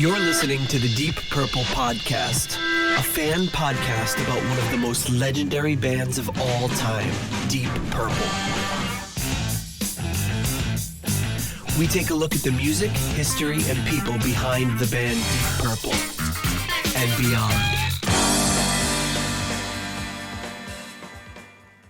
You're listening to the Deep Purple Podcast, a fan podcast about one of the most legendary bands of all time, Deep Purple. We take a look at the music, history, and people behind the band Deep Purple and beyond.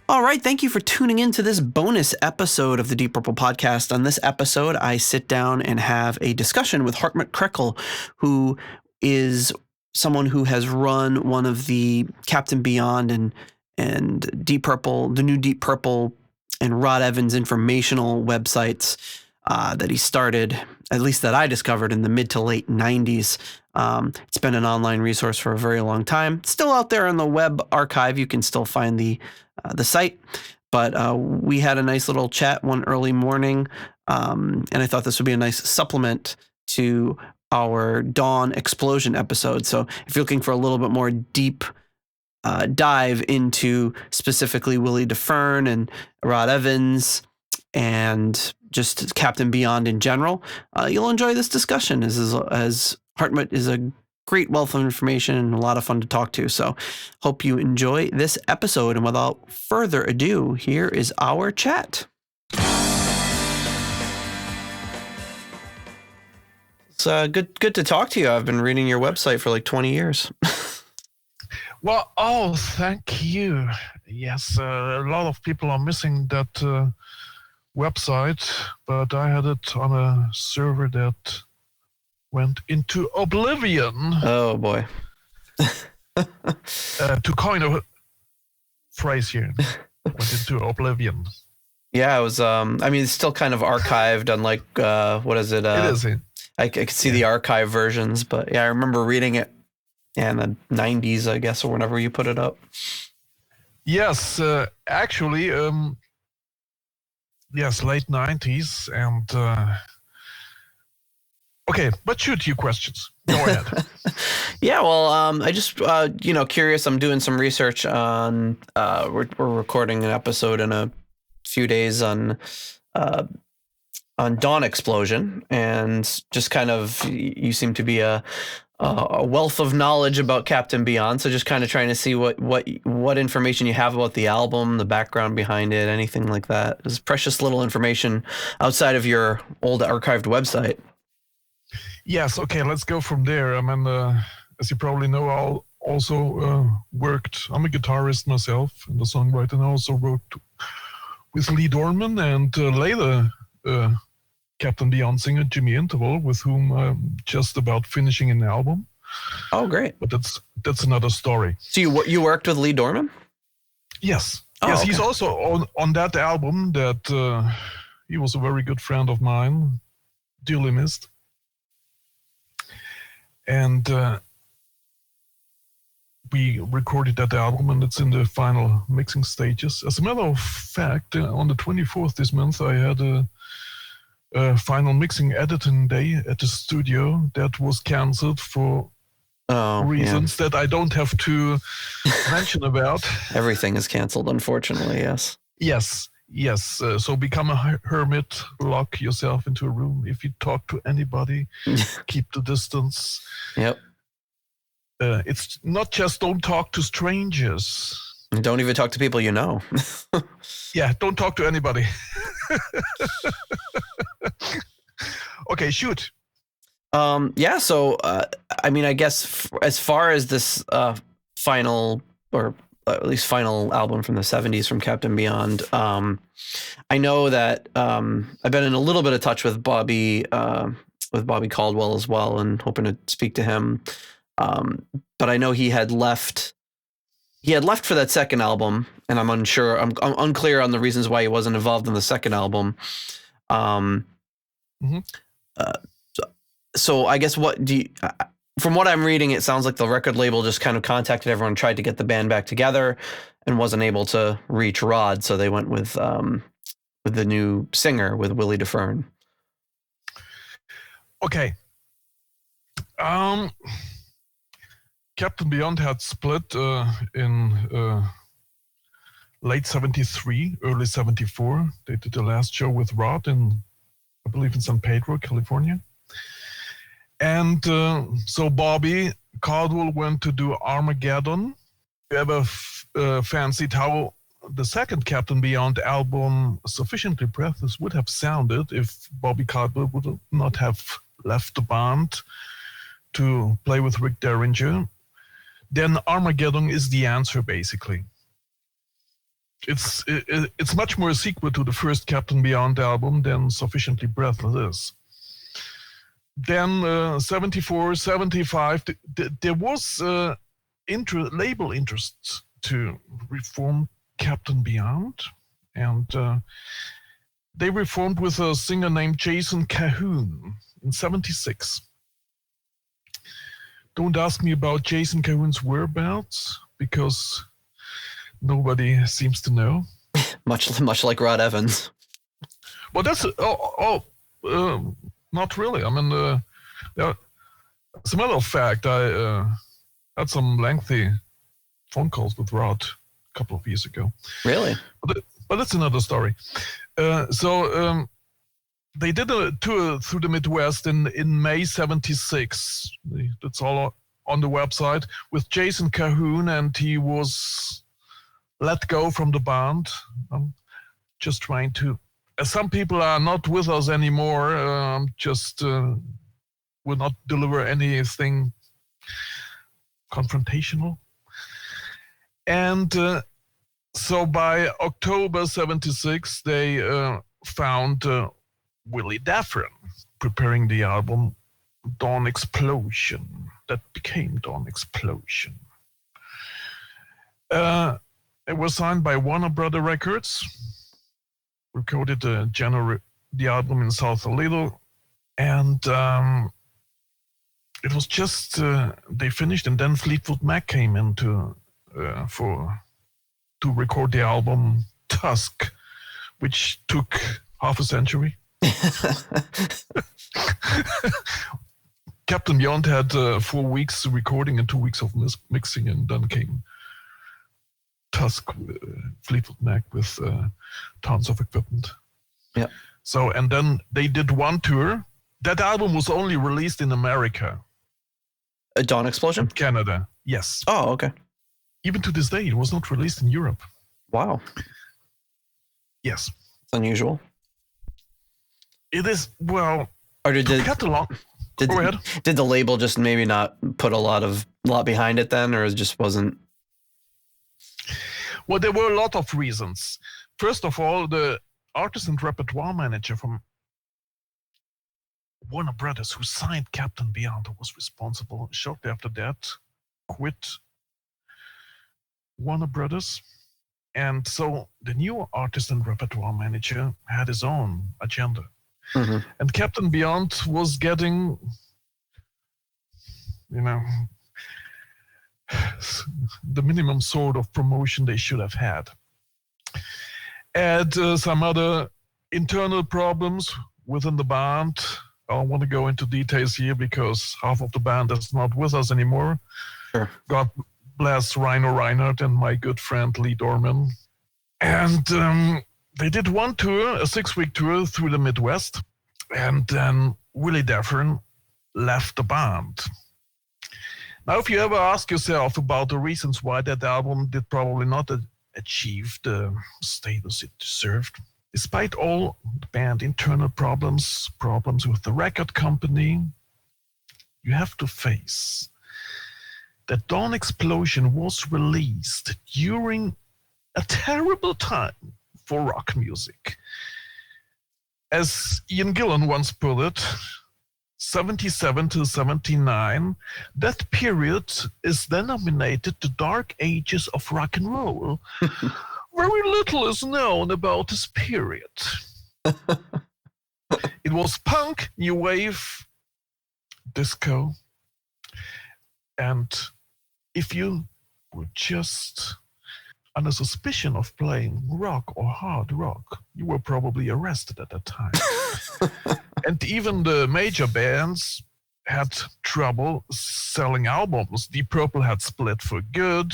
All right, thank you for tuning in to this bonus episode of the Deep Purple Podcast. On this episode, I sit down and have a discussion with Hartmut Kreckel, who is someone who has run one of the Captain Beyond and Deep Purple, the new Deep Purple and Rod Evans informational websites that he started, at least that I discovered in the mid to late 90s. It's been an online resource for a very long time. It's still out there in the web archive. You can still find the site, but we had a nice little chat one early morning, and I thought this would be a nice supplement to our Dawn Explosion episode. So if you're looking for a little bit more deep dive into specifically Willie DeFern and Rod Evans and just Captain Beyond in general, you'll enjoy this discussion as Hartmut is a great wealth of information and a lot of fun to talk to. So hope you enjoy this episode. And without further ado, here is our chat. It's good to talk to you. I've been reading your website for like 20 years. Well, thank you. Yes, a lot of people are missing that website, but I had it on a server that went into oblivion. Oh boy. To coin a phrase here, went into oblivion. Yeah, it was, it's still kind of archived on like, what is it? It is. I could see the archive versions, but yeah, I remember reading it in the 90s, I guess, or whenever you put it up. Yes, actually, yes, late 90s. And okay, but shoot your questions. Go ahead. Yeah, well, I just, curious. I'm doing some research on, we're recording an episode in a few days on Dawn Explosion, and just kind of, you seem to be a wealth of knowledge about Captain Beyond. So just kind of trying to see what information you have about the album, the background behind it, anything like that. There's precious little information outside of your old archived website. Yes, okay, let's go from there. I mean, as you probably know, I also worked, I'm a guitarist myself and a songwriter, and I also worked with Lee Dorman and later Captain Beyond singer Jimmy Interval, with whom I'm just about finishing an album. Oh, great. But that's another story. So you worked with Lee Dorman? Yes. Oh, yes, okay. He's also on that album that he was a very good friend of mine, dearly missed. And we recorded that album, and it's in the final mixing stages. As a matter of fact, on the 24th this month, I had a final mixing editing day at the studio that was cancelled for reasons that I don't have to mention about. Everything is canceled, unfortunately, yes. Yes. So become a hermit, lock yourself into a room. If you talk to anybody, keep the distance. Yep. It's not just don't talk to strangers. Don't even talk to people you know. Yeah, don't talk to anybody. Okay, shoot. Yeah, so, I guess as far as this final, or at least final album from the 70s from Captain Beyond, I know that I've been in a little bit of touch with Bobby Caldwell as well, and hoping to speak to him. But I know he had left for that second album, and I'm unclear on the reasons why he wasn't involved in the second album. So I guess from what I'm reading, it sounds like the record label just kind of contacted everyone, tried to get the band back together, and wasn't able to reach Rod, so they went with the new singer, with Willie DeFern. Okay. Captain Beyond had split in late 73, early 74. They did the last show with Rod I believe in San Pedro, California. And so Bobby Caldwell went to do Armageddon. You ever fancied how the second Captain Beyond album, Sufficiently Breathless, would have sounded if Bobby Caldwell would not have left the band to play with Rick Derringer? Then Armageddon is the answer, basically. It's much more a sequel to the first Captain Beyond album than Sufficiently Breathless is. Then 74, 75, there was label interest to reform Captain Beyond, and they reformed with a singer named Jason Cahoon in 76. Don't ask me about Jason Cahoon's whereabouts, because nobody seems to know. much like Rod Evans. Well, that's not really. I mean, as a matter of fact, I had some lengthy phone calls with Rod a couple of years ago. Really? But that's another story. So they did a tour through the Midwest in May 76. That's all on the website with Jason Cahoon, and he was let go from the band. I'm just trying to. Some people are not with us anymore. Just will not deliver anything confrontational. And so by October 76, they found Willie Daffrin preparing the album Dawn Explosion. That became Dawn Explosion. It was signed by Warner Brother Records, recorded the album in South Toledo, and it was just they finished, and then Fleetwood Mac came in to record the album Tusk, which took half a century. Captain Beyond had 4 weeks recording and 2 weeks of mixing, and then came Tusk, Fleetwood Mac with tons of equipment. Yeah. So, and then they did one tour. That album was only released in America. A Dawn Explosion? Canada, yes. Oh, okay. Even to this day, it was not released in Europe. Wow. Yes. It's unusual. It is, well, or to cut along. Go ahead. Did the label just maybe not put a lot behind it then, or it just wasn't? Well, there were a lot of reasons. First of all, the artist and repertoire manager from Warner Brothers, who signed Captain Beyond, who was responsible shortly after that, quit Warner Brothers. And so the new artist and repertoire manager had his own agenda. Mm-hmm. And Captain Beyond was getting, the minimum sort of promotion they should have had. Add some other internal problems within the band. I don't want to go into details here because half of the band is not with us anymore. Sure. God bless Rhino Reinhardt and my good friend Lee Dorman. And they did one tour, a 6-week tour through the Midwest, and then Willie Daffrin left the band. Now, if you ever ask yourself about the reasons why that album did probably not achieve the status it deserved, despite all the band internal problems with the record company, you have to face that Dawn Explosion was released during a terrible time for rock music. As Ian Gillan once put it, 77 to 79, that period is denominated the dark ages of rock and roll. Very little is known about this period. It was punk, new wave, disco, and if you were just under suspicion of playing rock or hard rock, you were probably arrested at that time. And even the major bands had trouble selling albums. Deep Purple had split for good.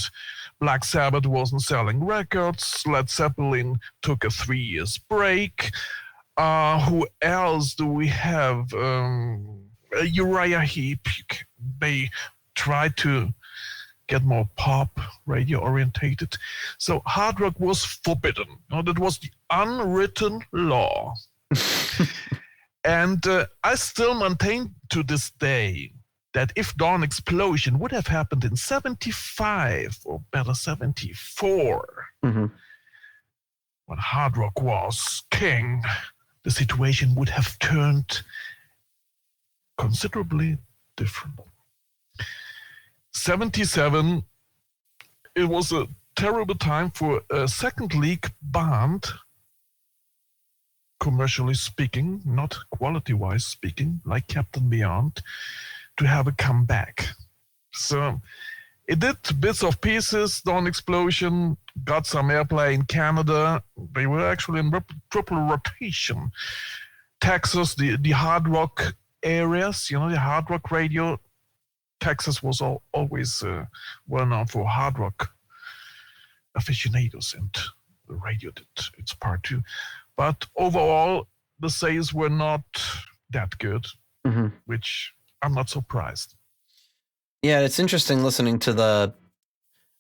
Black Sabbath wasn't selling records. Led Zeppelin took a 3 years break. Who else do we have? Uriah Heep, they tried to get more pop, radio orientated. So hard rock was forbidden. That was the unwritten law. And I still maintain to this day that if Dawn Explosion would have happened in 75 or better 74, when hard rock was king, the situation would have turned considerably different. 77, it was a terrible time for a second league band, commercially speaking, not quality-wise speaking, like Captain Beyond, to have a comeback. So it did bits of pieces. Dawn Explosion got some airplay in Canada. They were actually in triple rotation. Texas, the hard rock areas, the hard rock radio. Texas was always well known for hard rock aficionados, and the radio did its part too. But overall, the sales were not that good, which I'm not surprised. Yeah, it's interesting listening to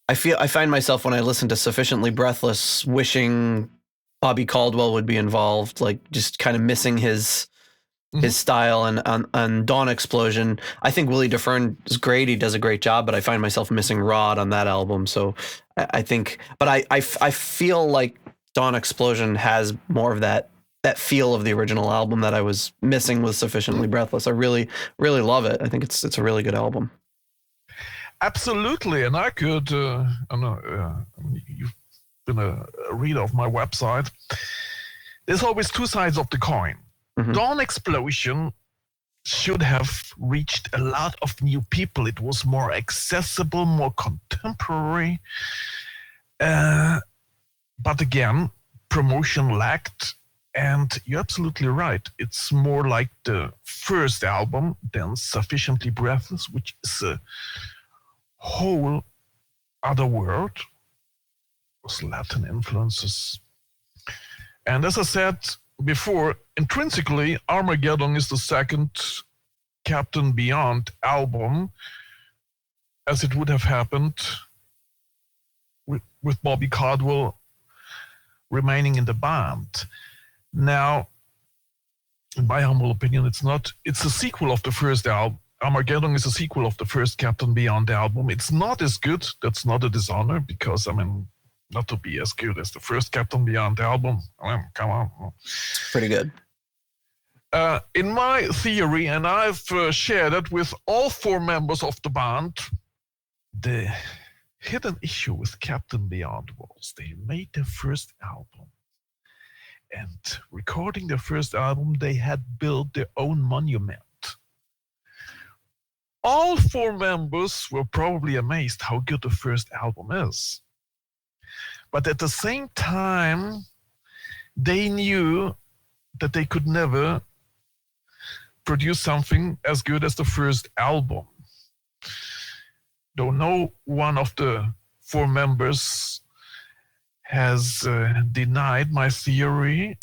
I find myself when I listen to Sufficiently Breathless wishing Bobby Caldwell would be involved, like just kind of missing his style. And on Dawn Explosion, I think Willie Dufresne is great. He does a great job, but I find myself missing Rod on that album. So I think, but I feel like Dawn Explosion has more of that feel of the original album that I was missing with Sufficiently Breathless. I really, really love it. I think it's a really good album. Absolutely. And I could, you've been a reader of my website. There's always two sides of the coin. Dawn Explosion should have reached a lot of new people. It was more accessible, more contemporary. But again, promotion lacked. And you're absolutely right. It's more like the first album than Sufficiently Breathless, which is a whole other world with Latin influences. And as I said before, intrinsically, Armageddon is the second Captain Beyond album, as it would have happened with Bobby Caldwell remaining in the band. Now, in my humble opinion, it's a sequel of the first album. Armageddon is a sequel of the first Captain Beyond album. It's not as good. That's not a dishonor, because, not to be as good as the first Captain Beyond album. Come on. It's pretty good. In my theory, and I've shared it with all four members of the band, the hidden issue with Captain Beyond was they made their first album. And recording their first album, they had built their own monument. All four members were probably amazed how good the first album is. But at the same time, they knew that they could never produce something as good as the first album. Though no one of the four members has denied my theory,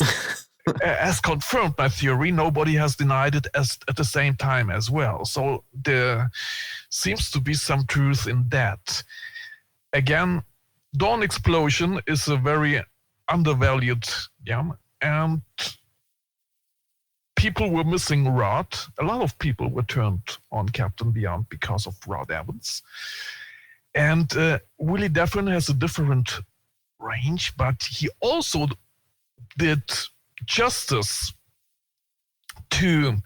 has confirmed my theory, nobody has denied it at the same time as well. So there seems to be some truth in that. Again, Dawn Explosion is a very undervalued jam, and people were missing Rod. A lot of people were turned on Captain Beyond because of Rod Evans. And Willie Dufresne has a different range, but he also did justice to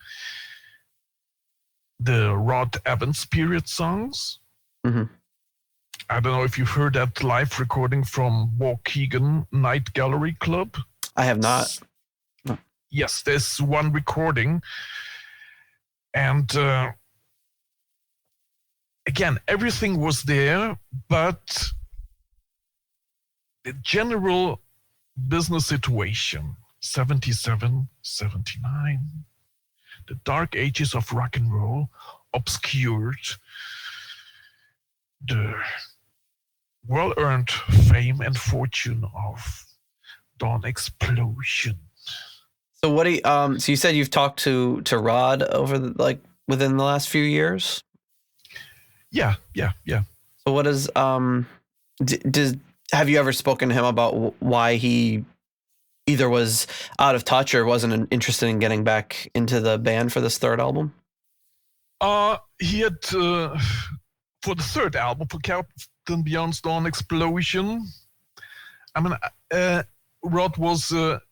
the Rod Evans period songs. I don't know if you've heard that live recording from Waukegan Night Gallery Club. I have not. Yes, there's one recording. And again, everything was there, but the general business situation, 77, 79, the dark ages of rock and roll obscured the well-earned fame and fortune of Dawn Explosion. So what do you, so you said you've talked to Rod over within the last few years? Yeah. So what is have you ever spoken to him about why he either was out of touch or wasn't interested in getting back into the band for this third album? He had for the third album, for Captain Beyond's Dawn Explosion. I mean, Rod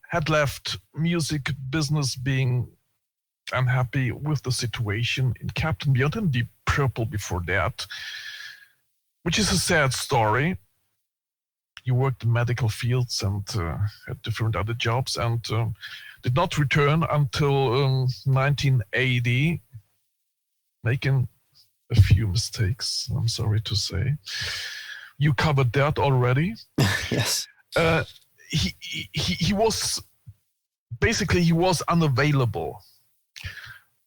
had left music business, being unhappy with the situation in Captain Beyond and Deep Purple before that, which is a sad story. He worked in medical fields and had different other jobs, and did not return until 1980, making a few mistakes, I'm sorry to say. You covered that already. Yes. He was unavailable,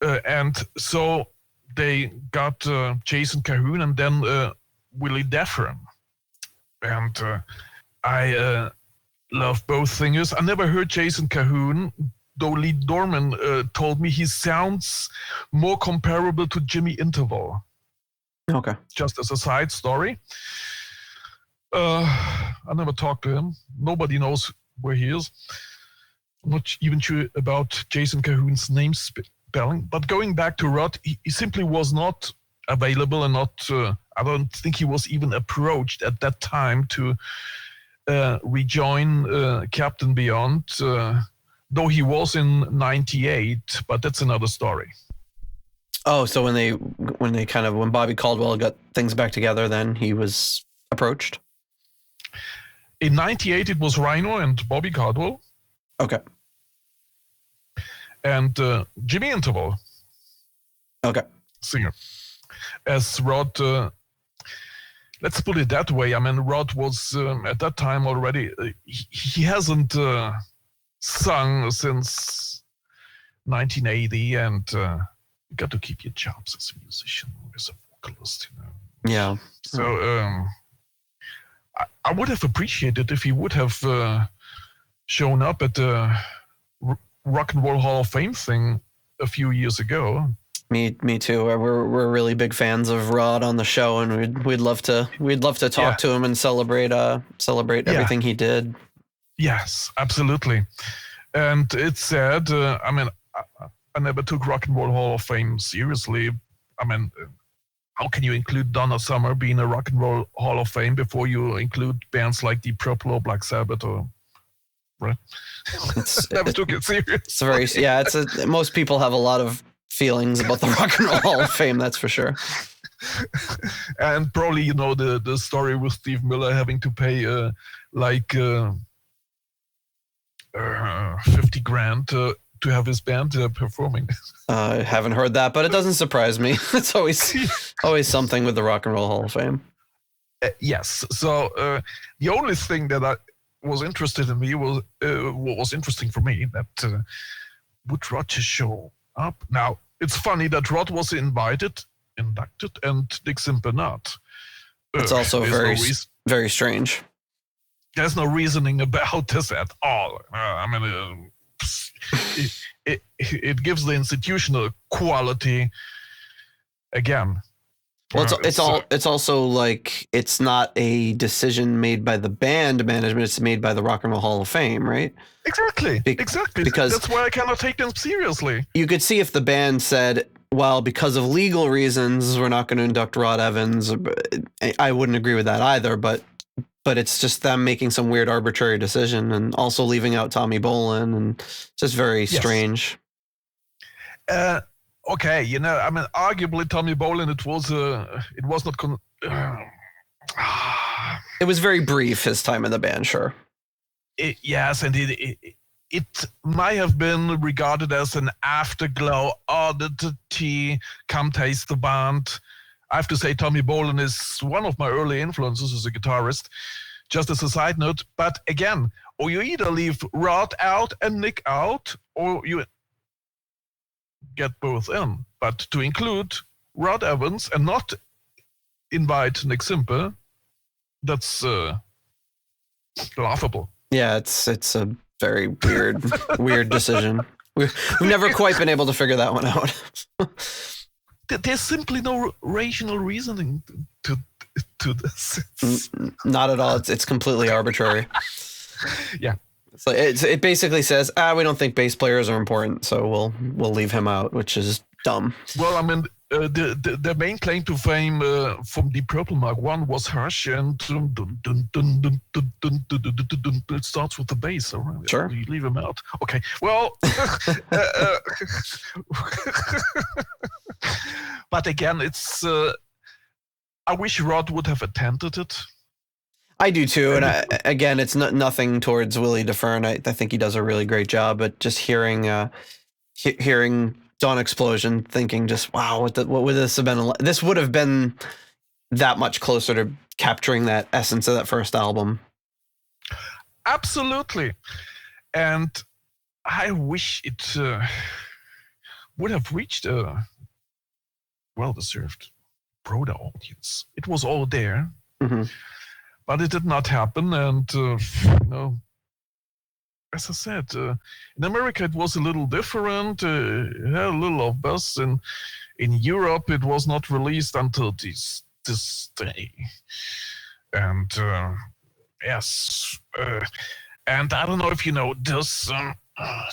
and so they got Jason Cahoon and then Willie Deffern, and I love both singers. I never heard Jason Cahoon, though Lee Dorman told me he sounds more comparable to Jimmy Interval. Okay. Just as a side story. I never talked to him. Nobody knows where he is. I'm not even sure about Jason Cahoon's name spelling. But going back to Rod, he simply was not available, and not. I don't think he was even approached at that time to rejoin Captain Beyond, though he was in '98. But that's another story. Oh, so when Bobby Caldwell got things back together, then he was approached? In '98, it was Rhino and Bobby Caldwell. Okay. And Jimmy Interval. Okay. Singer. As Rod, let's put it that way. I mean, Rod was at that time already, he hasn't sung since 1980, and you got to keep your jobs as a musician, as a vocalist, you know. Yeah. So I would have appreciated if he would have shown up at the Rock and Roll Hall of Fame thing a few years ago. Me too. We're really big fans of Rod on the show, and we'd love to talk to him and celebrate everything he did. Yes, absolutely. And it's sad. I mean, I never took Rock and Roll Hall of Fame seriously. I mean, how can you include Donna Summer being a Rock and Roll Hall of Fame before you include bands like Deep Purple or Black Sabbath or right? Never took it serious. Most people have a lot of feelings about the Rock and Roll Hall of Fame, that's for sure. And probably, you know, the story with Steve Miller having to pay $50,000 to have his band performing. I haven't heard that, but it doesn't surprise me. It's always something with the Rock and Roll Hall of Fame. Yes. So the only thing that was interested in me was what was interesting for me, that would Rod just show up? Now, it's funny that Rod was inducted, and Nick Simper not. It's also very strange. There's no reasoning about this at all. I mean, it gives the institutional quality again. Well, it's also like it's not a decision made by the band management; it's made by the Rock and Roll Hall of Fame, right? Exactly. Because that's why I cannot take them seriously. You could see if the band said, "Well, because of legal reasons, we're not going to induct Rod Evans." I wouldn't agree with that either, but it's just them making some weird arbitrary decision and also leaving out Tommy Bolin, and it's just very strange. Okay, you know, I mean, arguably Tommy Bolin, it was not. It was very brief, his time in the band, sure. Yes, and it might have been regarded as an afterglow oddity. Come taste the band. I have to say, Tommy Bolin is one of my early influences as a guitarist, just as a side note. But again, or you either leave Rod out and Nick out, or you get both in. But to include Rod Evans and not invite Nick Simper, that's laughable. Yeah, it's a very weird decision. We've never quite been able to figure that one out. There's simply no rational reasoning to this. Not at all. It's completely arbitrary. Yeah. So it basically says, we don't think bass players are important, so we'll leave him out, which is dumb. Well, I mean, the main claim to fame from the Purple Mark I was harsh, and it starts with the bass. So Sure. You leave him out. Okay. Well, but again, it's. I wish Rod would have attended it. I do too, and again, it's nothing towards Willie DeFern. I think he does a really great job, but just hearing Dawn Explosion, thinking just, wow, what would this have been? This would have been that much closer to capturing that essence of that first album. Absolutely, and I wish it would have reached a well-deserved broader audience. It was all there. Mm-hmm. But it did not happen, and as I said, in America it was a little different. It had a little of buzz, and in Europe it was not released until this day. And yes, and I don't know if you know this.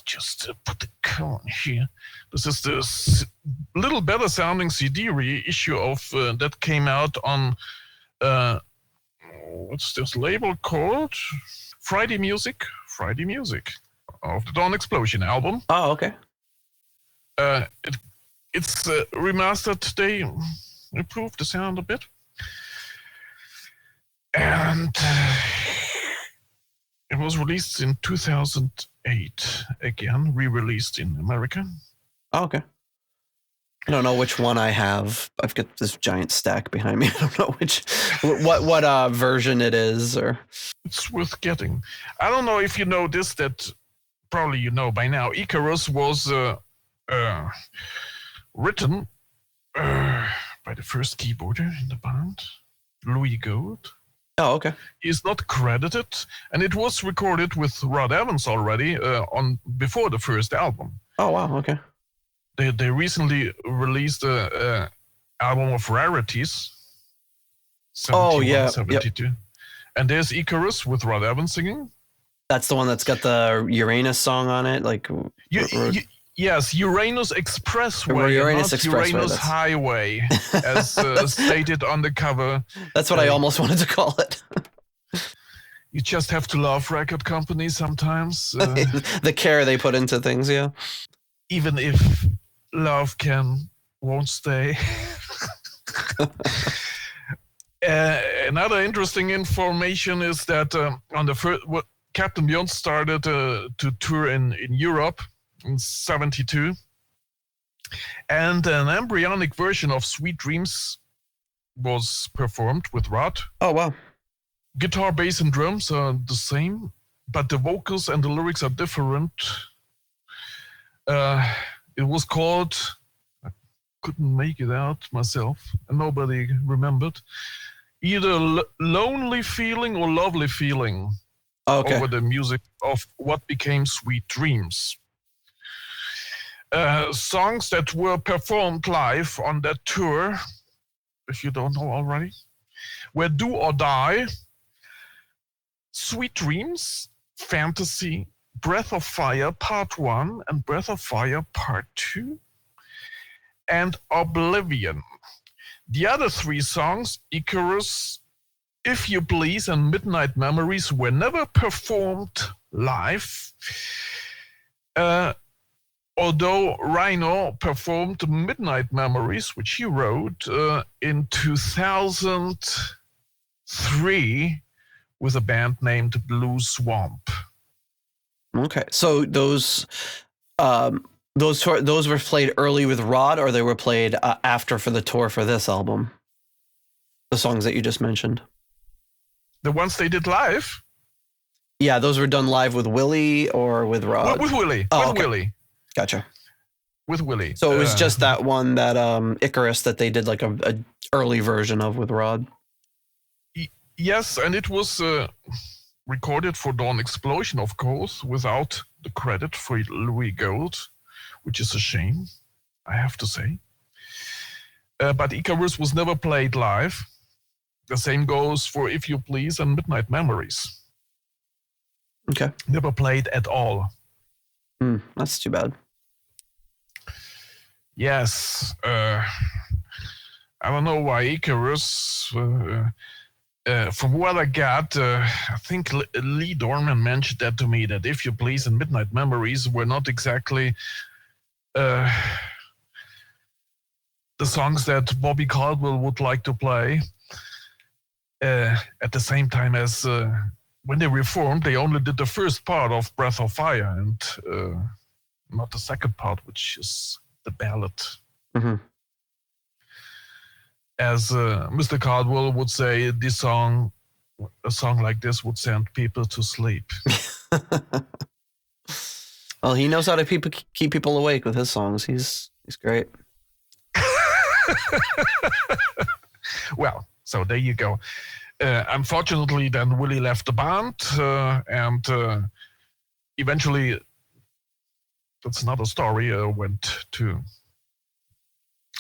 Just put the cone here. This is this little better sounding CD reissue of that came out on. What's this label called? Friday Music of the Dawn Explosion album. Oh, okay. It's remastered. They improved the sound a bit, and it was released in 2008. Again, re-released in America. Oh, okay. I don't know which one I have. I've got this giant stack behind me. I don't know what version it is, or it's worth getting. I don't know if you know this. That probably you know by now. Icarus was written by the first keyboarder in the band, Louis Gold. Oh, okay. He's not credited, and it was recorded with Rod Evans already before the first album. Oh, wow. Okay. They recently released a album of rarities. 72. Yep. And there's Icarus with Rod Evans singing. That's the one that's got the Uranus song on it, like. Yes, Uranus Expressway, Uranus not Expressway, Uranus Highway, as stated on the cover. That's what I almost wanted to call it. You just have to love record companies sometimes. The care they put into things, yeah. Even if love won't stay. Another interesting information is that on the first, Captain Beyond started to tour in Europe in 1972, and an embryonic version of Sweet Dreams was performed with Rod. Oh, wow. Guitar, bass, and drums are the same, but the vocals and the lyrics are different. It was called, I couldn't make it out myself, and nobody remembered, either Lonely Feeling or Lovely Feeling. Okay. Over the music of what became Sweet Dreams. Songs that were performed live on that tour, if you don't know already, were Do or Die, Sweet Dreams, Fantasy, Breath of Fire Part 1 and Breath of Fire Part 2, and Oblivion. The other three songs, Icarus, If You Please, and Midnight Memories, were never performed live. Although Rhino performed Midnight Memories, which he wrote in 2003 with a band named Blue Swamp. Okay, so those were played early with Rod, or they were played after for the tour for this album? The songs that you just mentioned. The ones they did live? Yeah, those were done live with Willie or with Rod? With Willie. Oh, with okay. Willie. Gotcha. With Willie. So it was just that one, that Icarus, that they did like a early version of with Rod. Yes, and it was recorded for Dawn Explosion, of course, without the credit for Louis Gold, which is a shame, I have to say. but Icarus was never played live. The same goes for If You Please and Midnight Memories. Okay. Never played at all. That's too bad. Yes. I don't know why Icarus. From what I got, I think Lee Dorman mentioned that to me, that If You Please and Midnight Memories were not exactly the songs that Bobby Caldwell would like to play. At the same time as when they reformed, they only did the first part of Breath of Fire and not the second part, which is the ballad. Mm-hmm. As Mr. Caldwell would say, a song like this would send people to sleep. Well, he knows how to keep people awake with his songs. He's great. Well, so there you go. Unfortunately, then Willie left the band, and eventually, that's another story, went to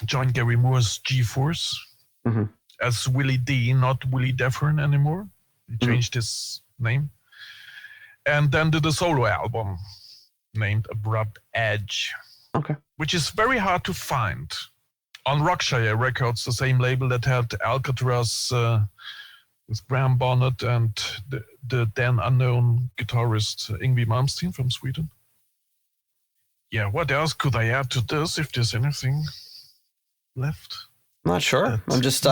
join Gary Moore's G-Force as Willie D, not Willie Defern anymore. He changed his name. And then did a solo album named Abrupt Edge. Okay. Which is very hard to find. On Rockshire Records, the same label that had Alcatraz with Graham Bonnet and the then unknown guitarist Yngwie Malmsteen from Sweden. Yeah, what else could I add to this, if there's anything left? I'm not sure. I'm just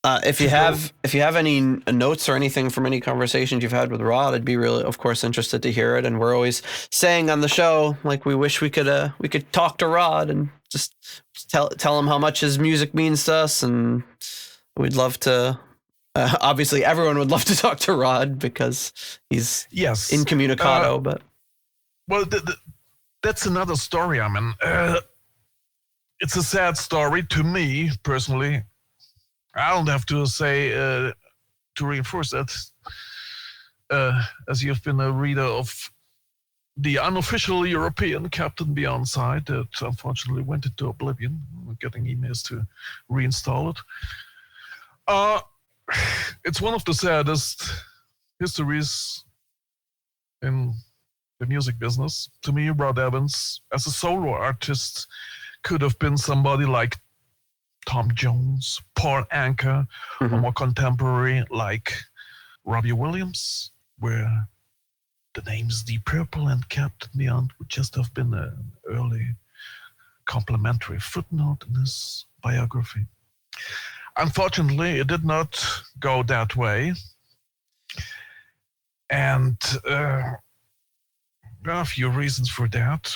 if you have any notes or anything from any conversations you've had with Rod, I'd be really, of course, interested to hear it. And we're always saying on the show, like, we wish we could talk to Rod and just tell him how much his music means to us, and we'd love to. Obviously, everyone would love to talk to Rod because he's incommunicado. But well, that's another story. I mean, it's a sad story to me personally. I don't have to say to reinforce that, as you've been a reader of the unofficial European Captain Beyond site that unfortunately went into oblivion. We're getting emails to reinstall it. It's one of the saddest histories in the music business. To me, Rod Evans, as a solo artist, could have been somebody like Tom Jones, Paul Anka, or more contemporary like Robbie Williams, where the names Deep Purple and Captain Beyond would just have been an early complimentary footnote in his biography. Unfortunately, it did not go that way. And there are a few reasons for that.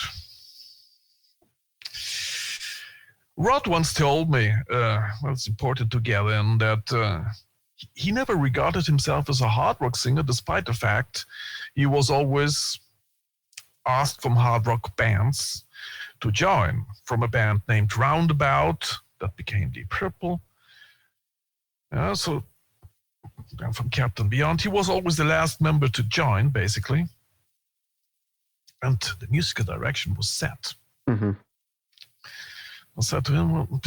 Rod once told me, it's important to get in, that he never regarded himself as a hard rock singer, despite the fact he was always asked from hard rock bands to join, from a band named Roundabout that became Deep Purple. So from Captain Beyond, he was always the last member to join, basically. And the musical direction was set. I said to him, well,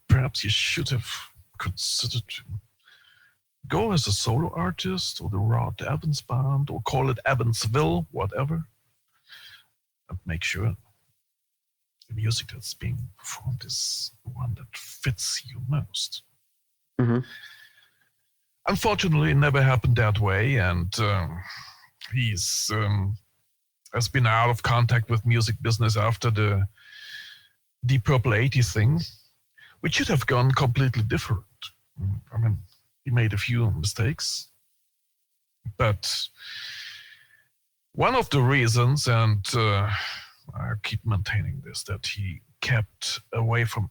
perhaps you should have considered to go as a solo artist, or the Rod Evans band, or call it Evansville, whatever, and make sure the music that's being performed is the one that fits you most. Unfortunately, it never happened that way, and he's has been out of contact with music business after the Deep Purple 80 thing, which should have gone completely different. I mean, he made a few mistakes, but one of the reasons, and I keep maintaining this, that he kept away from,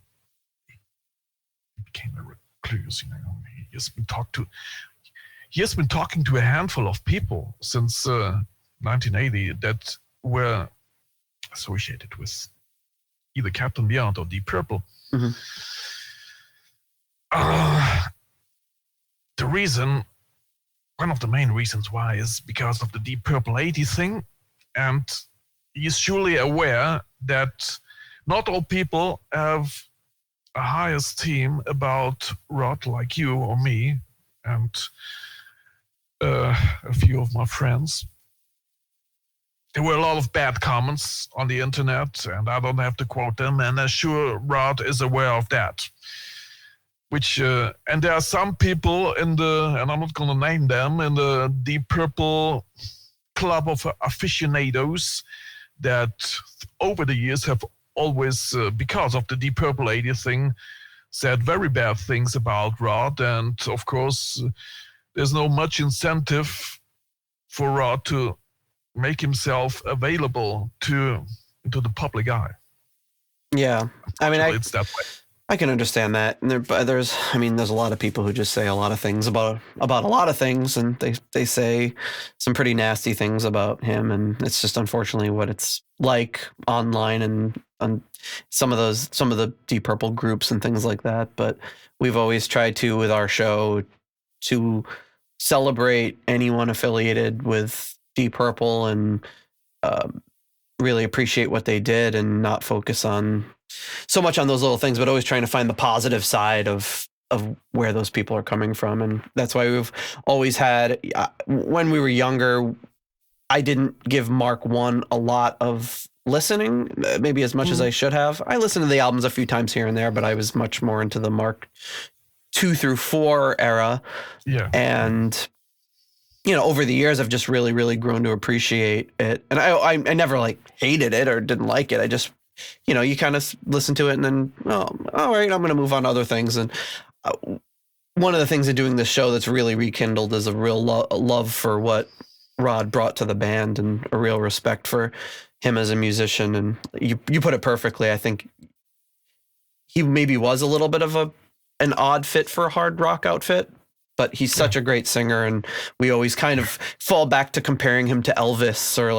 he became a recluse, he has been talking to a handful of people since 1980 that were associated with either Captain Beyond or Deep Purple. The reason, one of the main reasons why, is because of the Deep Purple 80 thing, and he's surely aware that not all people have a high esteem about Rod like you or me and a few of my friends. There were a lot of bad comments on the internet, and I don't have to quote them, and I'm sure Rod is aware of that. And there are some people and I'm not going to name them, in the Deep Purple club of aficionados that over the years have always, because of the Deep Purple 80 thing, said very bad things about Rod. And of course, there's no much incentive for Rod to make himself available to the public eye. Yeah. I mean, it's that way. I can understand that. And there's a lot of people who just say a lot of things about a lot of things, and they say some pretty nasty things about him, and it's just unfortunately what it's like online and on some of the Deep Purple groups and things like that. But we've always tried to, with our show, to celebrate anyone affiliated with Deep Purple and really appreciate what they did and not focus on so much on those little things, but always trying to find the positive side of where those people are coming from. And that's why we've always had, when we were younger, I didn't give Mark 1 a lot of listening, maybe as much as I should have. I listened to the albums a few times here and there, but I was much more into the Mark 2 through 4 era. Yeah. And over the years, I've just really, really grown to appreciate it. And I never hated it or didn't like it. I just, you kind of listen to it and then, all right, I'm going to move on to other things. And one of the things of doing this show that's really rekindled is a real love for what Rod brought to the band and a real respect for him as a musician. And you put it perfectly. I think he maybe was a little bit of an odd fit for a hard rock outfit, but he's such a great singer, and we always kind of fall back to comparing him to Elvis, or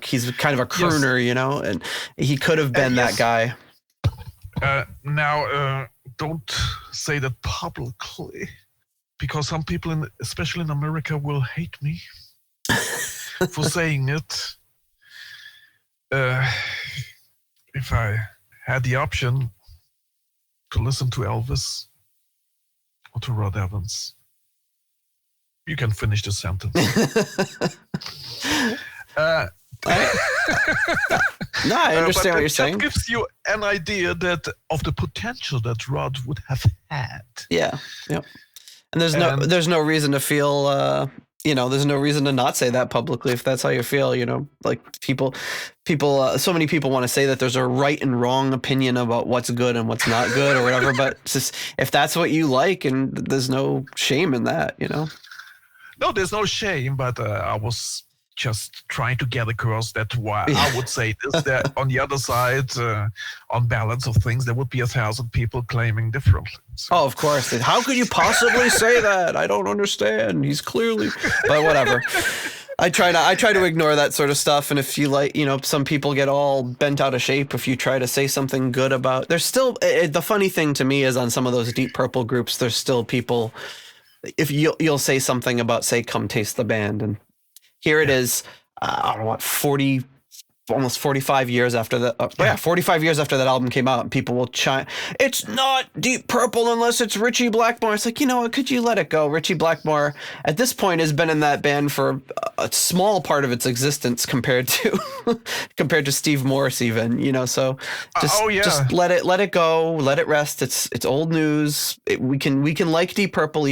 he's kind of a crooner, and he could have been that guy. Now, don't say that publicly, because some people, especially in America, will hate me for saying it. If I had the option to listen to Elvis or to Rod Evans, you can finish the sentence. No, I understand what you're saying. That gives you an idea of the potential that Rod would have had. Yeah. And there's no reason to feel, there's no reason to not say that publicly if that's how you feel. People, so many people want to say that there's a right and wrong opinion about what's good and what's not good or whatever. But it's just, if that's what you like, and there's no shame in that, No, there's no shame, but I was just trying to get across that why I would say this, that on the other side, on balance of things, there would be 1,000 people claiming differently. So. Oh, of course. How could you possibly say that? I don't understand. He's clearly, but whatever. I try to ignore that sort of stuff. And if you some people get all bent out of shape if you try to say something good about, there's still, the funny thing to me is on some of those Deep Purple groups, there's still people, if you'll say something about, say, Come Taste the Band, and here it is, I don't know what, almost 45 years after that. 45 years after that album came out, and people will chime, it's not Deep Purple unless it's Ritchie Blackmore. It's like, what, could you let it go? Ritchie Blackmore at this point has been in that band for a small part of its existence compared to Steve Morse even, so just let it go, let it rest. It's old news. We can like Deep Purple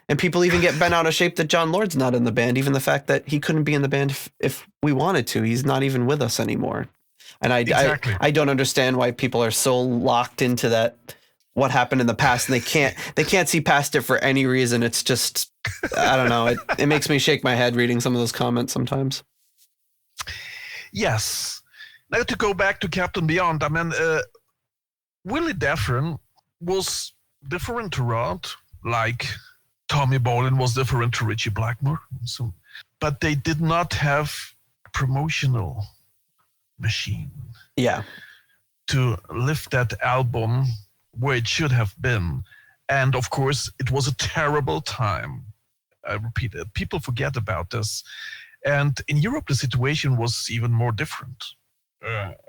and people even get bent out of shape that John Lord's not in the band, even the fact that he couldn't be in the band if we wanted to. He's not even with us anymore. And I don't understand why people are so locked into that, what happened in the past, and they can't see past it for any reason. It's just, I don't know. It makes me shake my head reading some of those comments sometimes. Yes. Now to go back to Captain Beyond, I mean, Willie Deffren was different to Rod, like Tommy Bolin was different to Ritchie Blackmore. So, but they did not have a promotional machine. Yeah. To lift that album where it should have been. And of course, it was a terrible time. I repeat it. People forget about this. And in Europe, the situation was even more different.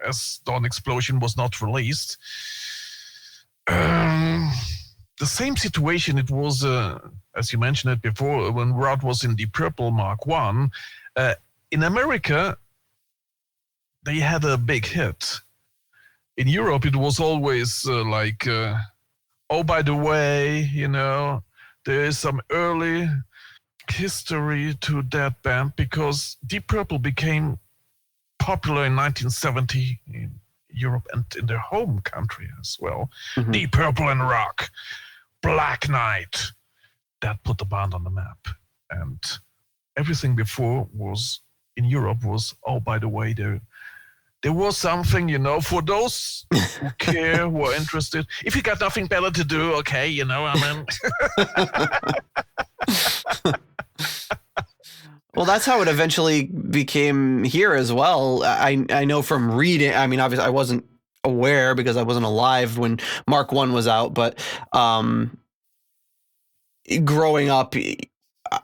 As Dawn Explosion was not released, The same situation it was, as you mentioned it before, when Rod was in Deep Purple Mark I. In America, they had a big hit. In Europe, it was always oh, by the way, there is some early history to that band because Deep Purple became popular in 1970 in Europe and in their home country as well. Mm-hmm. Deep Purple and rock, Black Knight, that put the band on the map. And everything before was in Europe was, oh, by the way, there was something, for those who care, who are interested. If you got nothing better to do, okay, Well, that's how it eventually became here as well. I know from reading, I mean, obviously I wasn't aware because I wasn't alive when Mark I was out, but growing up,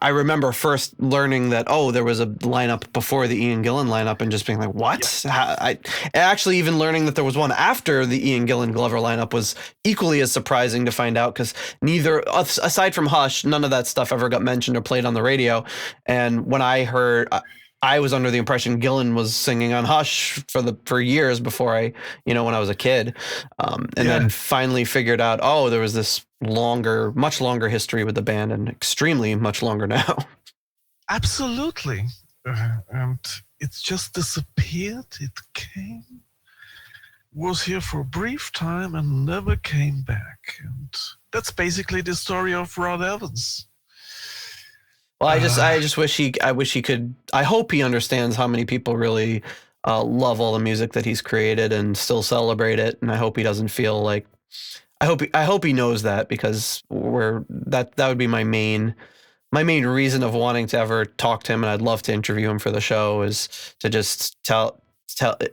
I remember first learning that, there was a lineup before the Ian Gillan lineup and just being like, what? Yeah. I actually even learning that there was one after the Ian Gillan Glover lineup was equally as surprising to find out because neither, aside from Hush, none of that stuff ever got mentioned or played on the radio. And when I heard, I was under the impression Gillan was singing on Hush for years before when I was a kid. Then finally figured out, there was this much longer history with the band and extremely much longer now. Absolutely. And it's just disappeared. It was here for a brief time and never came back. And that's basically the story of Rod Evans. Well, I just wish I hope he understands how many people really love all the music that he's created and still celebrate it. And I hope he doesn't feel like, I hope he knows that because that would be my main reason of wanting to ever talk to him. And I'd love to interview him for the show is to just tell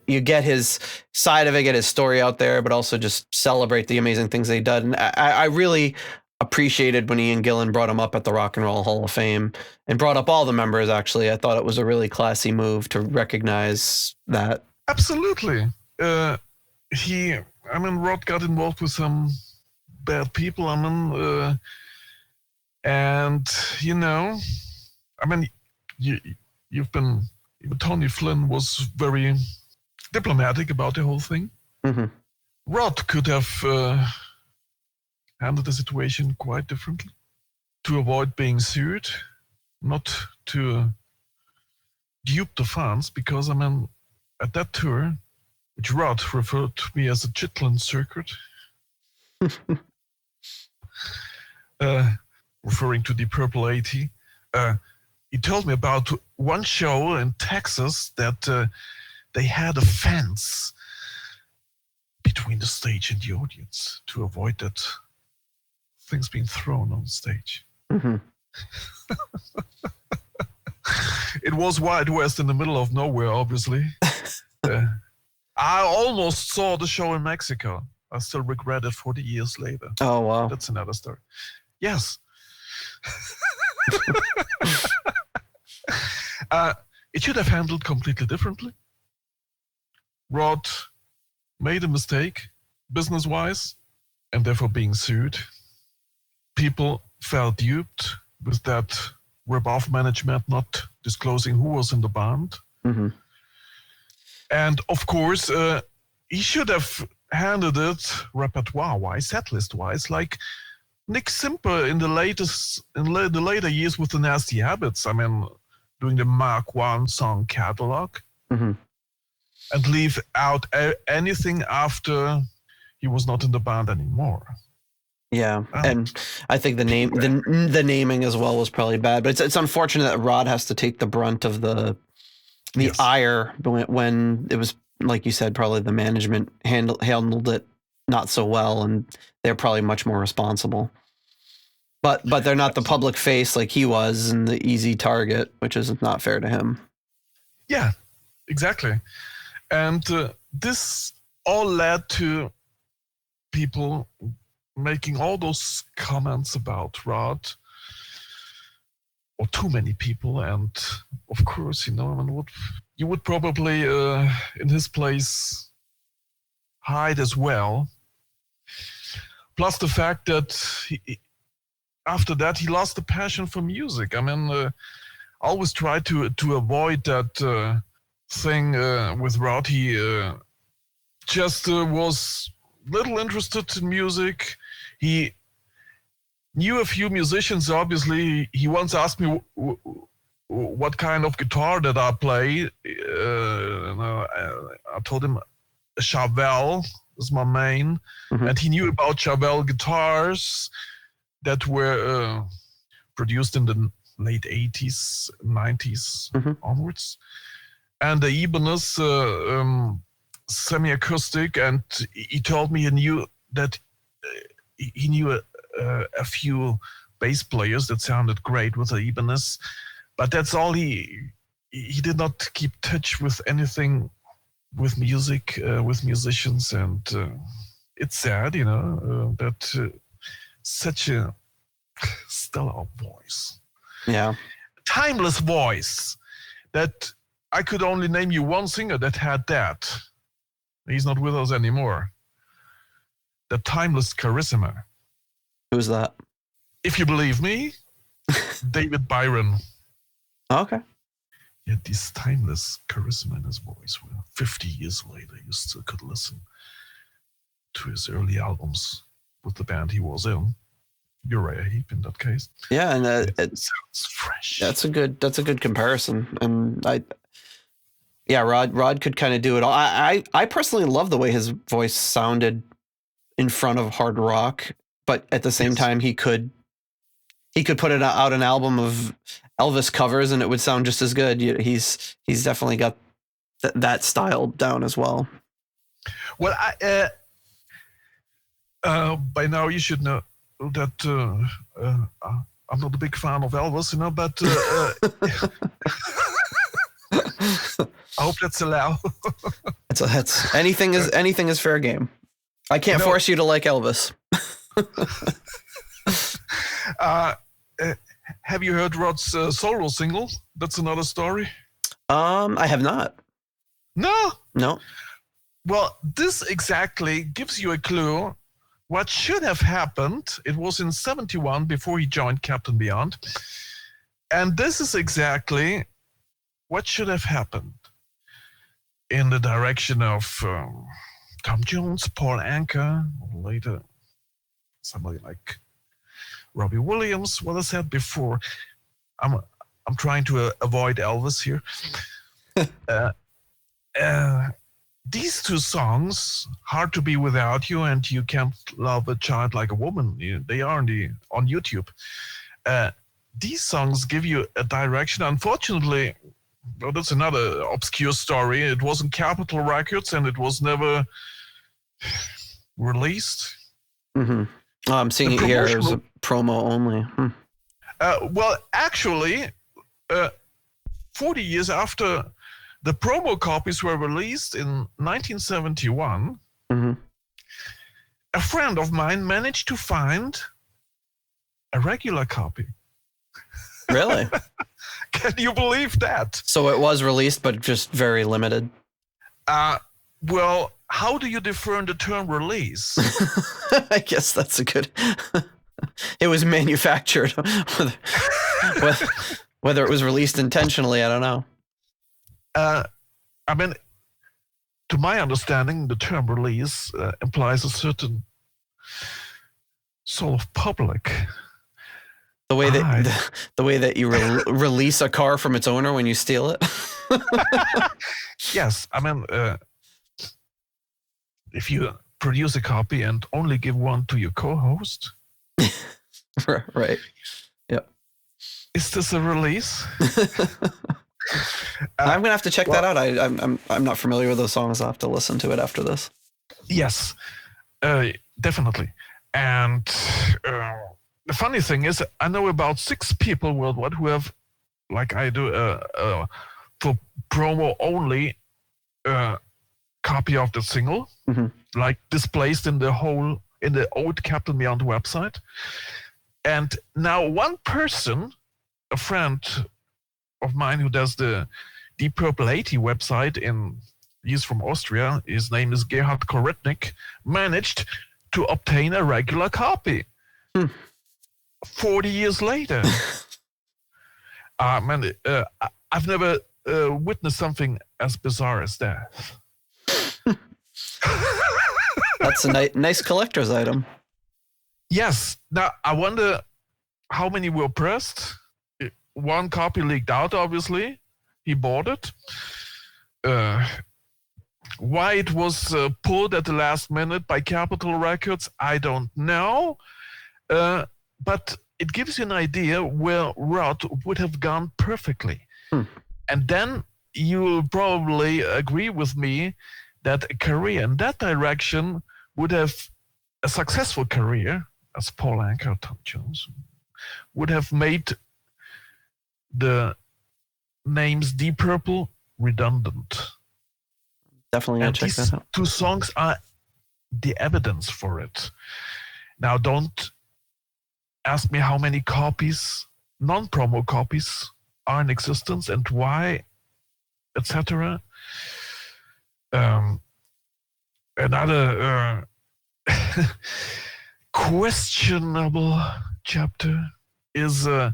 you get his side of it, get his story out there, but also just celebrate the amazing things they did. And I really appreciated when Ian Gillan brought him up at the Rock and Roll Hall of Fame and brought up all the members. Actually, I thought it was a really classy move to recognize that. Absolutely. Rod got involved with some bad people. Tony Flynn was very diplomatic about the whole thing. Mm-hmm. Rod could have handled the situation quite differently to avoid being sued, not to dupe the fans, because at that tour, which Rod referred to me as a Chitlin circuit, referring to the Purple 80, he told me about one show in Texas that they had a fence between the stage and the audience to avoid that things being thrown on stage. Mm-hmm. It was Wild West in the middle of nowhere, obviously. I almost saw the show in Mexico. I still regret it 40 years later. Oh, wow. That's another story. Yes. It should have handled completely differently. Rod made a mistake, business-wise, and therefore being sued. People felt duped with that rip-off management not disclosing who was in the band. Mm-hmm. And of course, he should have handled it repertoire-wise, setlist-wise, like Nick Simper in the later years with the Nasty Habits. Doing the Mark I song catalog, mm-hmm. and leave out anything after he was not in the band anymore. Yeah, and I think the naming as well was probably bad, but it's unfortunate that Rod has to take the brunt of the yes. ire when it was, like you said, probably the management handled it not so well, and they're probably much more responsible. But they're not the public face like he was and the easy target, which is not fair to him. Yeah, exactly. And this all led to people making all those comments about Rod, or too many people. And of course, you would probably, in his place, hide as well. Plus the fact that after that he lost the passion for music. I mean, I always try to avoid that thing with Rod. He just was little interested in music. He knew a few musicians, obviously. He once asked me what kind of guitar that I play. I told him Chevelle is my main. And he knew about Chevelle guitars that were produced in the late 80s, 90s onwards. And the Ibanez semi-acoustic, and he told me he knew that he knew a few bass players that sounded great with the Ibanez, but that's all. He did not keep touch with anything with music, with musicians, and it's sad, that such a stellar voice, timeless voice, that I could only name you one singer that had that. He's not with us anymore. The timeless charisma. Who's that? If you believe me, David Byron. Okay. He had this timeless charisma in his voice. Where 50 years later, you still could listen to his early albums with the band he was in. Uriah Heep in that case. Yeah, and it sounds fresh. That's a good comparison. And Rod could kind of do it all. I personally love the way his voice sounded in front of hard rock, but at the same time he could put out an album of Elvis covers and it would sound just as good. He's definitely got that style down as well. Well, by now you should know that I'm not a big fan of Elvis, but I hope that's allowed. That's anything is fair game. I can't force you to like Elvis. Have you heard Rod's solo single? That's another story. I have not. No. Well, this exactly gives you a clue what should have happened. It was in 1971 before he joined Captain Beyond. And this is exactly what should have happened in the direction of Tom Jones, Paul Anka, later somebody like Robbie Williams. What I said before, I'm trying to avoid Elvis here. These two songs, Hard to Be Without You and You Can't Love a Child Like a Woman, they are on YouTube. These songs give you a direction. Unfortunately, that's another obscure story. It wasn't Capitol Records and it was never released. Oh, I'm seeing it here as a promo only. Well, actually, 40 years after the promo copies were released in 1971, a friend of mine managed to find a regular copy. Really? Can you believe that? So it was released, but just very limited. Well, how do you define the term release? I guess that's a good... It was manufactured. Whether it was released intentionally, I don't know. I mean, to my understanding, the term release implies a certain sort of public. The way that you release a car from its owner when you steal it. Yes, I mean, if you produce a copy and only give one to your co-host, right? Yep. Is this a release? I'm gonna have to check that out. I'm not familiar with those songs. I'll have to listen to it after this. Yes, definitely. And the funny thing is, I know about 6 people worldwide who have, like I do, for promo only, copy of the single, like displaced in the old Captain Beyond website. And now one person, a friend of mine who does the Deep Purple 80 website he's from Austria, his name is Gerhard Koretnik, managed to obtain a regular copy. 40 years later. Man, I've never witnessed something as bizarre as that. That's a nice collector's item. Yes. Now, I wonder how many were pressed. One copy leaked out, obviously. He bought it. Why it was pulled at the last minute by Capitol Records, I don't know. But it gives you an idea where Rod would have gone perfectly. And then you'll probably agree with me that a career in that direction would have a successful career, as Paul Anka or Tom Jones, would have made the names Deep Purple redundant. Definitely, and check these that out. two songs are the evidence for it. Now, don't ask me how many copies, non-promo copies, are in existence and why, etc. Another questionable chapter is the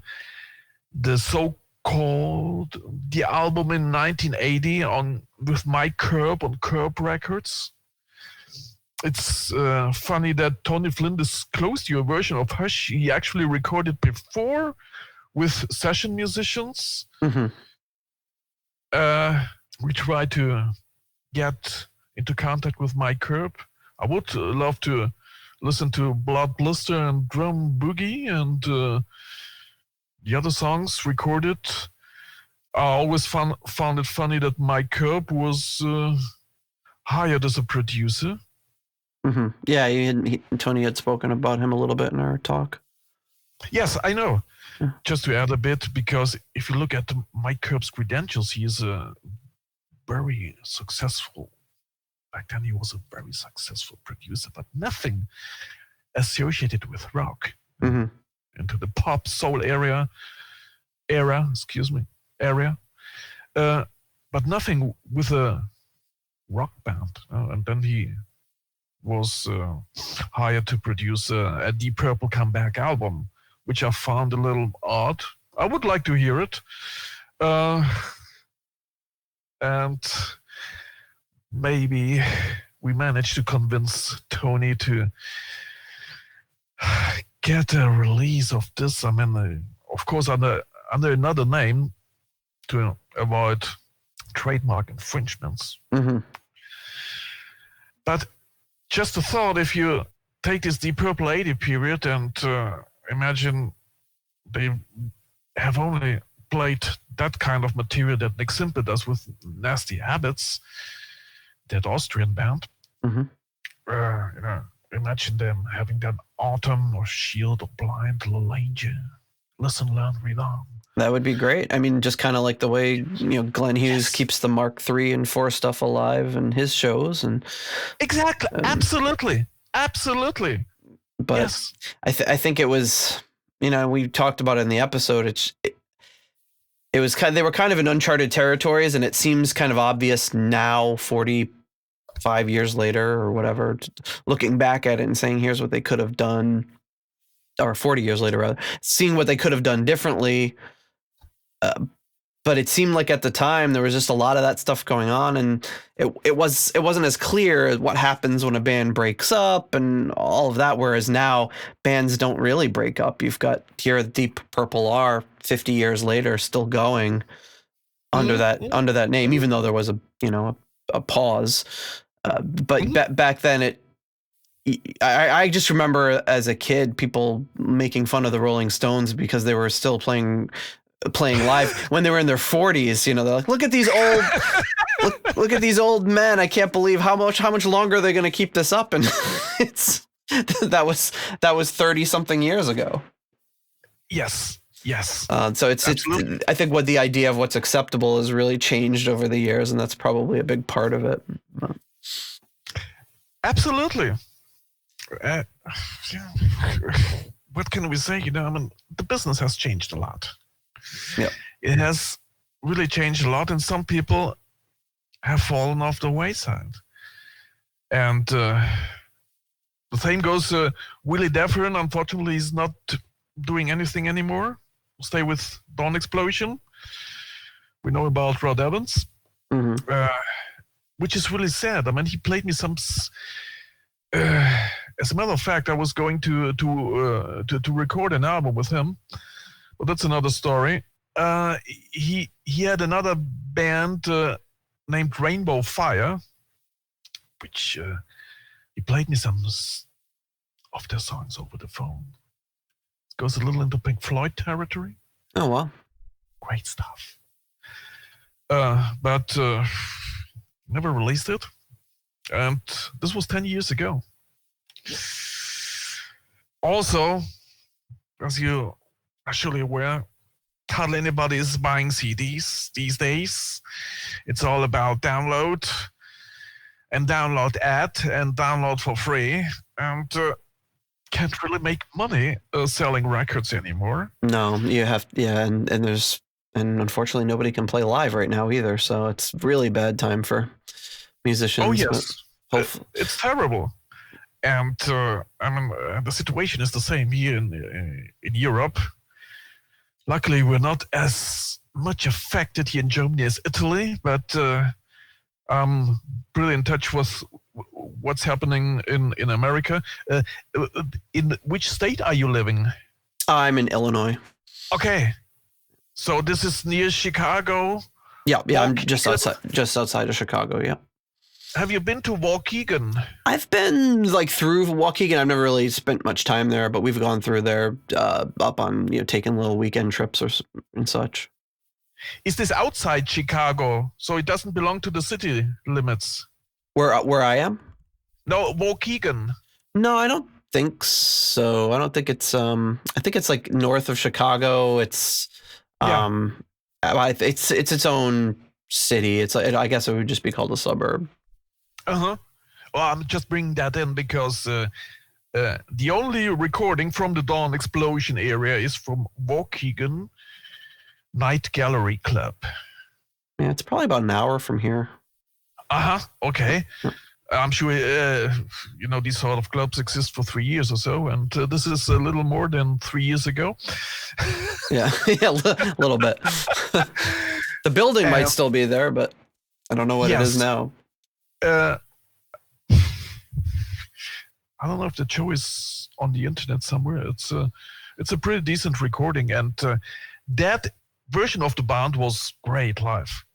so-called the album in 1980 with Mike Curb on Curb Records. It's funny that Tony Flynn disclosed your version of Hush he actually recorded before with session musicians. We tried to get into contact with Mike Curb. I would love to listen to Blood Blister and Drum Boogie and the other songs recorded. I always found it funny that Mike Curb was hired as a producer. Yeah, Tony had spoken about him a little bit in our talk. Yes, I know. Yeah. Just to add a bit, because if you look at Mike Curb's credentials, he is a very successful, back then he was a very successful producer, but nothing associated with rock. Into the pop soul area, but nothing with a rock band. And then he was hired to produce a Deep Purple comeback album, which I found a little odd. I would like to hear it. And maybe we managed to convince Tony to get a release of this. I mean, of course, under another name to avoid trademark infringements. But just a thought, if you take this Deep Purple 80 period and imagine they have only played that kind of material that Nick Simper does with Nasty Habits, that Austrian band. Imagine them having that Autumn or Shield or Blind, Langer, Listen, Learn, Read On. That would be great. I mean, just kind of like the way Glenn Hughes keeps the Mark III and IV stuff alive in his shows, and exactly, absolutely. But yes. I think it was, we talked about it in the episode. It was they were kind of in uncharted territories, and it seems kind of obvious now, 45 years later or whatever, looking back at it and saying, here's what they could have done, or 40 years later rather, seeing what they could have done differently. But it seemed like at the time there was just a lot of that stuff going on, and it wasn't as clear as what happens when a band breaks up and all of that. Whereas now bands don't really break up. You've got here Deep Purple are 50 years later still going under that name, even though there was a pause. But back then I just remember as a kid people making fun of the Rolling Stones because they were still playing live when they were in their 40s. They're like, look at these old look at these old men. I can't believe how much longer they're going to keep this up. And that was 30 something years ago. Yes. So it's I think what the idea of what's acceptable has really changed over the years, and that's probably a big part of it. Absolutely. What can we say? The business has changed a lot. Yeah, it has really changed a lot, and some people have fallen off the wayside. And The same goes. Willie Defferin, unfortunately, is not doing anything anymore. Stay with Dawn Explosion. We know about Rod Evans, which is really sad. I mean, he played me some. As a matter of fact, I was going to record an album with him, but that's another story. He had another band named Rainbow Fire, which he played me some of their songs over the phone. It goes a little into Pink Floyd territory. Oh, wow. Great stuff. But never released it. And this was 10 years ago. Also, as you are surely aware, hardly anybody is buying CDs these days. It's all about download and download and download for free. And can't really make money selling records anymore. No, you have, and unfortunately nobody can play live right now either. So it's really bad time for musicians. Oh, yes. It's terrible. And I mean, the situation is the same here in Europe. Luckily, we're not as much affected here in Germany as Italy, but I'm really in touch with what's happening in America. In which state are you living? I'm in Illinois. Okay. So this is near Chicago? Yeah, I'm just outside of Chicago, yeah. Have you been to Waukegan? I've been through Waukegan. I've never really spent much time there, but we've gone through there up on taking little weekend trips and such. Is this outside Chicago? So it doesn't belong to the city limits? Where I am? No, Waukegan. No, I don't think so. I don't think it's I think it's north of Chicago. It's it's its own city. It's I guess it would just be called a suburb. Well, I'm just bringing that in because the only recording from the Dawn Explosion area is from Waukegan Night Gallery Club. Yeah, it's probably about an hour from here. Okay. I'm sure these sort of clubs exist for 3 years or so, and this is a little more than 3 years ago. yeah, a little bit. The building might still be there, but I don't know what it is now. I don't know if the show is on the internet somewhere. It's a pretty decent recording, and that version of the band was great live.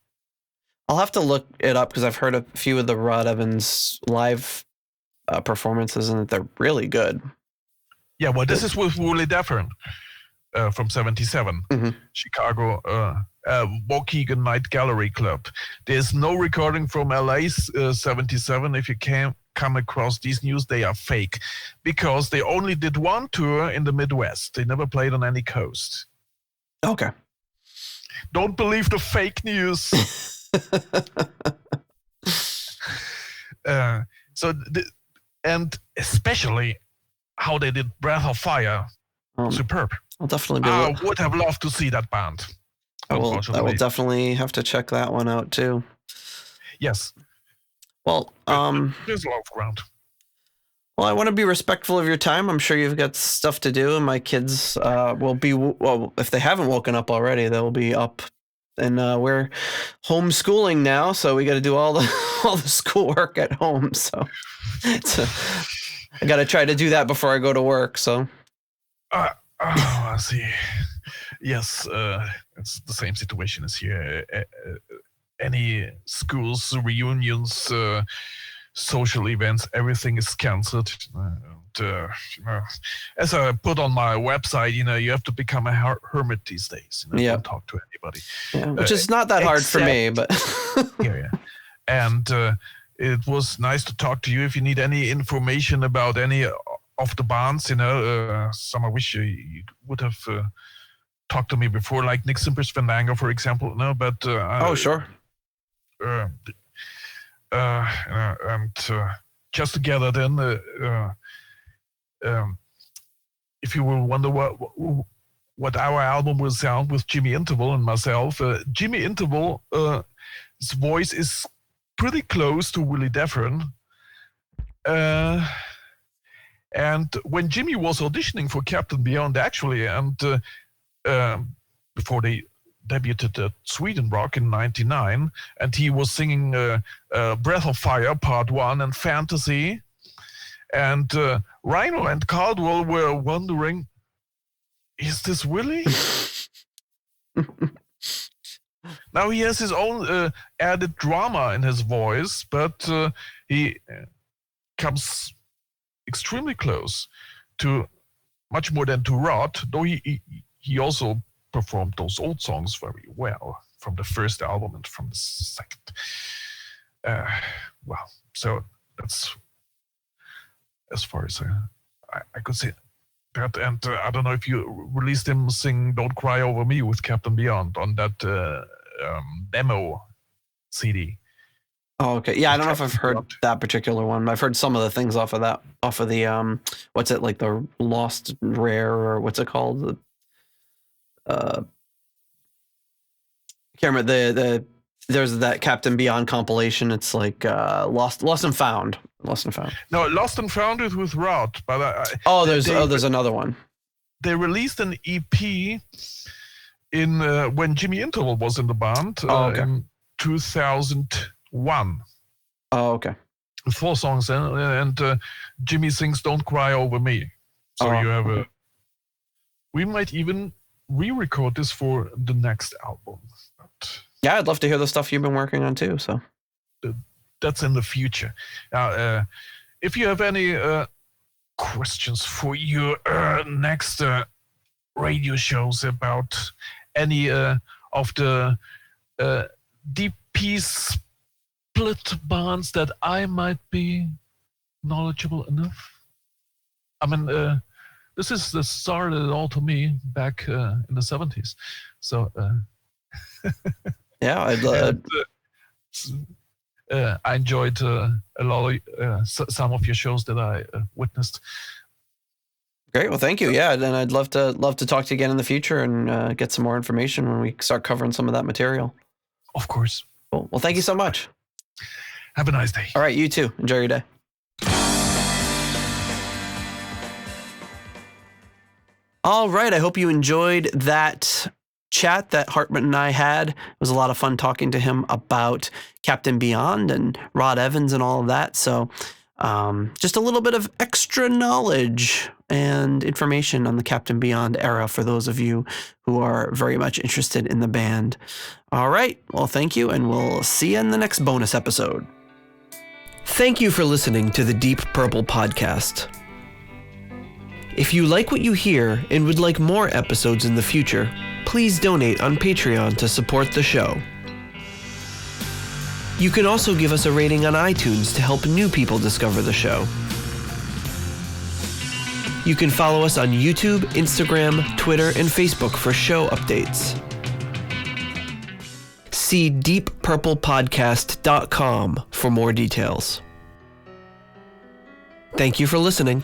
I'll have to look it up because I've heard a few of the Rod Evans live performances, and they're really good. Yeah, well, this is with Willie Defferin from 77, Chicago, Waukegan Night Gallery Club. There's no recording from LA 77. If you can come across these news, they are fake because they only did one tour in the Midwest. They never played on any coast. Okay. Don't believe the fake news. And especially how they did Breath of Fire. Superb. I'll definitely I would have loved to see that band. I will definitely have to check that one out too. Yes. Well, there's a lot of ground. Well, I want to be respectful of your time. I'm sure you've got stuff to do, and my kids will be, if they haven't woken up already, they'll be up. And we're homeschooling now, so we got to do all the schoolwork at home. So I got to try to do that before I go to work. So. I see. Yes, it's the same situation as here. Any schools, reunions, social events, everything is cancelled. As I put on my website, you have to become a hermit these days. Don't talk to anybody. Yeah, which is not that hard for me, but yeah. And it was nice to talk to you. If you need any information about any of the bands, some I wish you would have talked to me before, like Nick Simper's Fandango, for example. No, but sure. And just together then, if you will wonder what our album will sound with Jimmy Interval and myself, Jimmy Interval, his voice is pretty close to Willie Defferin, And when Jimmy was auditioning for Captain Beyond, actually, and before they debuted at Sweden Rock in '99, and he was singing Breath of Fire Part 1 and Fantasy, and Rhino and Caldwell were wondering, is this Willie? Now he has his own added drama in his voice, but he comes extremely close to much more than to Rod, though he also performed those old songs very well from the first album and from the second. Well, so that's as far as I could say that. And I don't know if you released him sing Don't Cry Over Me with Captain Beyond on that demo CD. Oh, okay. Yeah, I don't know if I've heard that particular one. I've heard some of the things off of the what's it, like the Lost Rare, or what's it called? I can't remember there's that Captain Beyond compilation. It's like Lost and Found. No, Lost and Found is with Rod, but there's another one. They released an EP in when Jimmy Interval was in the band in 2001. Oh, okay. 4 songs, and Jimmy sings "Don't Cry Over Me." So you have we might even re-record this for the next album. But yeah, I'd love to hear the stuff you've been working on too. So that's in the future. Now, if you have any questions for your next radio shows about any of the DP split bands that I might be knowledgeable enough. I mean, this is the start of it all to me back in the 70s. So yeah, I enjoyed a lot of some of your shows that I witnessed. Great. Well, thank you. Yeah, and I'd love to talk to you again in the future and get some more information when we start covering some of that material. Of course. Cool. Well, thank you so much. Have a nice day. All right, you too. Enjoy your day. All right. I hope you enjoyed that chat that Hartmut and I had. It was a lot of fun talking to him about Captain Beyond and Rod Evans and all of that. So just a little bit of extra knowledge and information on the Captain Beyond era for those of you who are very much interested in the band. All right. Well, thank you, and we'll see you in the next bonus episode. Thank you for listening to the Deep Purple Podcast. If you like what you hear and would like more episodes in the future, please donate on Patreon to support the show. You can also give us a rating on iTunes to help new people discover the show. You can follow us on YouTube, Instagram, Twitter, and Facebook for show updates. See deeppurplepodcast.com for more details. Thank you for listening.